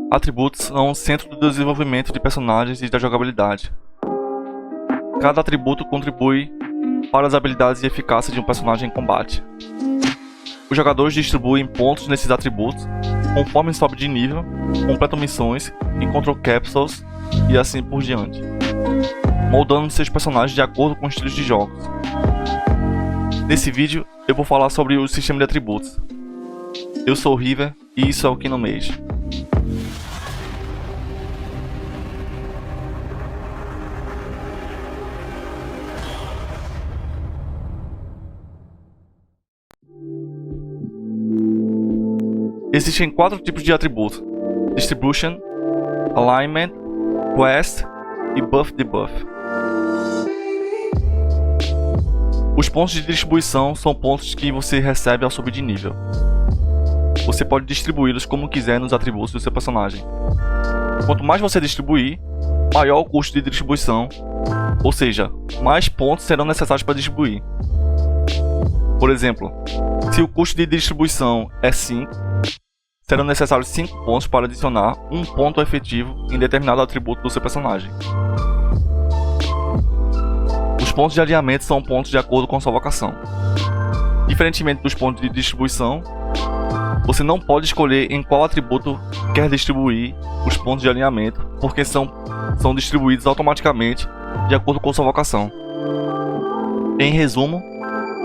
Atributos são o centro do desenvolvimento de personagens e da jogabilidade. Cada atributo contribui para as habilidades e eficácia de um personagem em combate. Os jogadores distribuem pontos nesses atributos conforme sobe de nível, completam missões, encontram capsules e assim por diante, moldando seus personagens de acordo com estilos de jogos. Nesse vídeo eu vou falar sobre o sistema de atributos. Eu sou o River e isso é o KinoMage. Existem 4 tipos de atributos: Distribution, Alignment, Quest e Buff Debuff. Os pontos de distribuição são pontos que você recebe ao subir de nível. Você pode distribuí-los como quiser nos atributos do seu personagem. Quanto mais você distribuir, maior o custo de distribuição, ou seja, mais pontos serão necessários para distribuir. Por exemplo, se o custo de distribuição é 5, serão necessários 5 pontos para adicionar um ponto efetivo em determinado atributo do seu personagem. Os pontos de alinhamento são pontos de acordo com sua vocação. Diferentemente dos pontos de distribuição, você não pode escolher em qual atributo quer distribuir os pontos de alinhamento, porque são distribuídos automaticamente de acordo com sua vocação. Em resumo,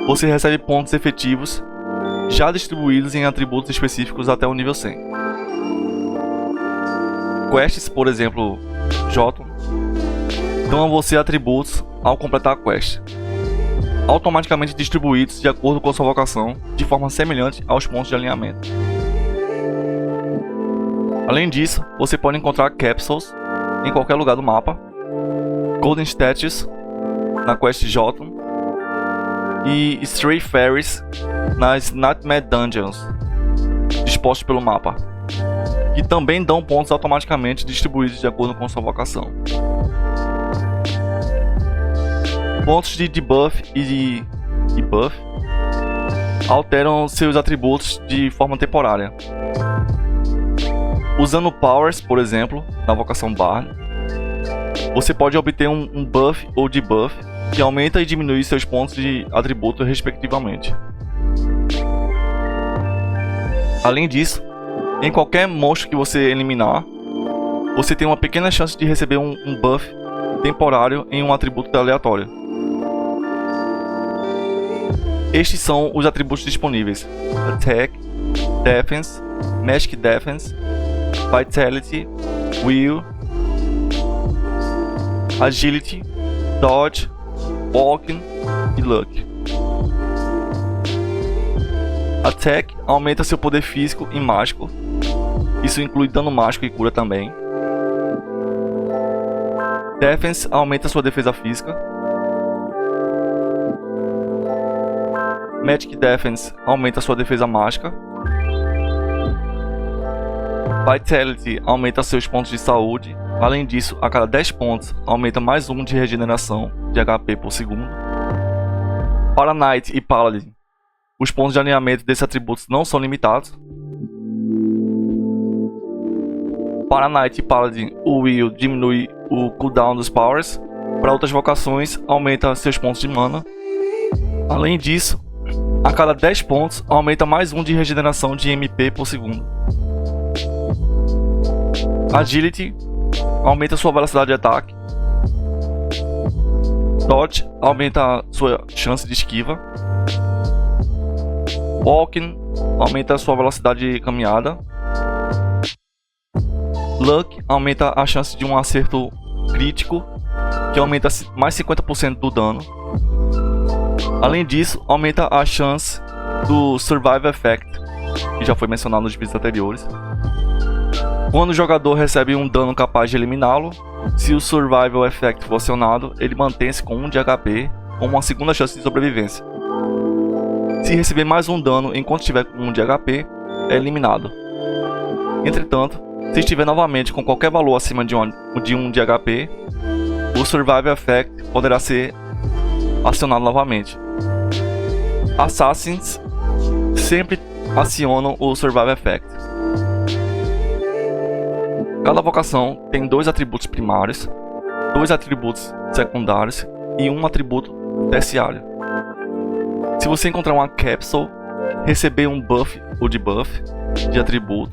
você recebe pontos efetivos já distribuídos em atributos específicos até o nível 100. Quests, por exemplo, Jotun, dão a você atributos ao completar a quest, automaticamente distribuídos de acordo com sua vocação, de forma semelhante aos pontos de alinhamento. Além disso, você pode encontrar capsules em qualquer lugar do mapa, Golden Statues na quest Jotun e Stray Fairies nas Nightmare Dungeons dispostos pelo mapa, que também dão pontos automaticamente distribuídos de acordo com sua vocação. Pontos de debuff e de buff alteram seus atributos de forma temporária. Usando powers, por exemplo, na vocação Bard, você pode obter um buff ou debuff que aumenta e diminui seus pontos de atributo respectivamente. Além disso, em qualquer monstro que você eliminar, você tem uma pequena chance de receber um buff temporário em um atributo aleatório. Estes são os atributos disponíveis: Attack, Defense, Magic Defense, Vitality, Will, Agility, Dodge, Walking e Luck. Attack aumenta seu poder físico e mágico. Isso inclui dano mágico e cura também. Defense aumenta sua defesa física. Magic Defense aumenta sua defesa mágica. Vitality aumenta seus pontos de saúde. Além disso, a cada 10 pontos aumenta mais 1 de regeneração de HP por segundo. Para Knight e Paladin, os pontos de alinhamento desses atributos não são limitados. Para Knight e Paladin, o Will diminui o cooldown dos powers. Para outras vocações, aumenta seus pontos de mana. Além disso, a cada 10 pontos aumenta mais 1 de regeneração de MP por segundo. Agility aumenta sua velocidade de ataque. Dodge aumenta sua chance de esquiva. Walking aumenta sua velocidade de caminhada. Luck aumenta a chance de um acerto crítico, que aumenta mais 50% do dano. Além disso, aumenta a chance do Survival Effect, que já foi mencionado nos vídeos anteriores. Quando o jogador recebe um dano capaz de eliminá-lo, se o Survival Effect for acionado, ele mantém-se com 1 de HP, com uma segunda chance de sobrevivência. Se receber mais um dano enquanto estiver com 1 de HP, é eliminado. Entretanto, se estiver novamente com qualquer valor acima de 1 de HP, o Survival Effect poderá ser acionado novamente. Assassins sempre acionam o Survival Effect. Cada vocação tem 2 atributos primários, 2 atributos secundários e 1 atributo terciário. Se você encontrar uma capsule, receber um buff ou debuff de atributo,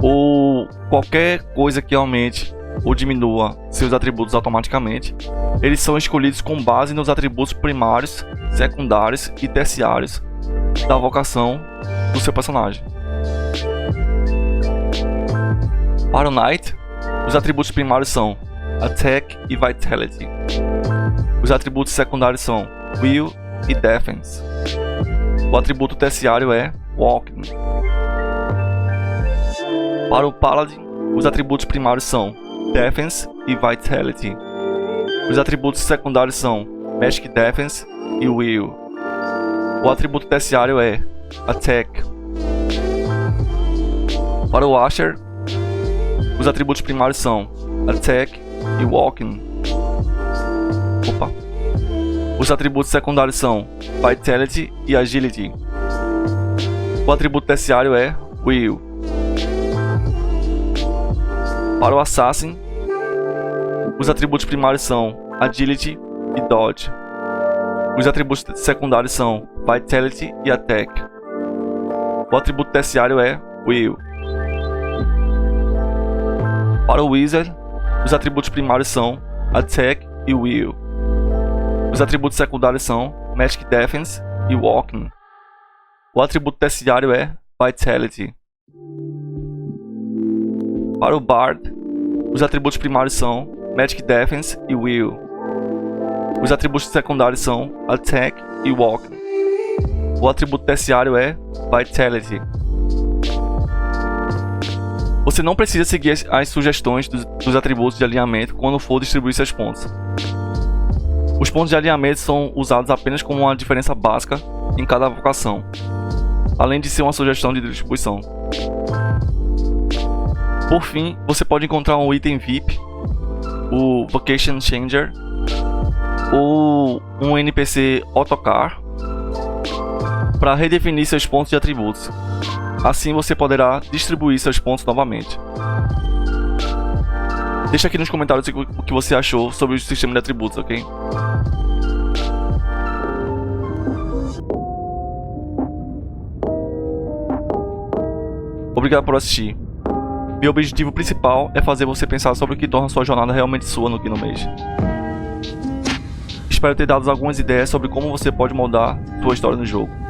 ou qualquer coisa que aumente ou diminua seus atributos automaticamente, eles são escolhidos com base nos atributos primários, secundários e terciários da vocação do seu personagem. Para o Knight, os atributos primários são Attack e Vitality. Os atributos secundários são Will e Defense. O atributo terciário é Walking. Para o Paladin, os atributos primários são Defense e Vitality. Os atributos secundários são Magic Defense e Will. O atributo terciário é Attack. Para o Asher, os atributos primários são Attack e Walking. Os atributos secundários são Vitality e Agility. O atributo terciário é Will. Para o Assassin, os atributos primários são Agility e Dodge. Os atributos secundários são Vitality e Attack. O atributo terciário é Will. Para o Wizard, os atributos primários são Attack e Will. Os atributos secundários são Magic Defense e Walking. O atributo terciário é Vitality. Para o Bard, os atributos primários são Magic Defense e Will. Os atributos secundários são Attack e Walking. O atributo terciário é Vitality. Você não precisa seguir as sugestões dos atributos de alinhamento quando for distribuir seus pontos. Os pontos de alinhamento são usados apenas como uma diferença básica em cada vocação, além de ser uma sugestão de distribuição. Por fim, você pode encontrar um item VIP, o Vocation Changer, ou um NPC Autocar, para redefinir seus pontos de atributos. Assim você poderá distribuir seus pontos novamente. Deixa aqui nos comentários o que você achou sobre o sistema de atributos, ok? Obrigado por assistir. Meu objetivo principal é fazer você pensar sobre o que torna sua jornada realmente sua no Kingdom Age. Espero ter dado algumas ideias sobre como você pode moldar sua história no jogo.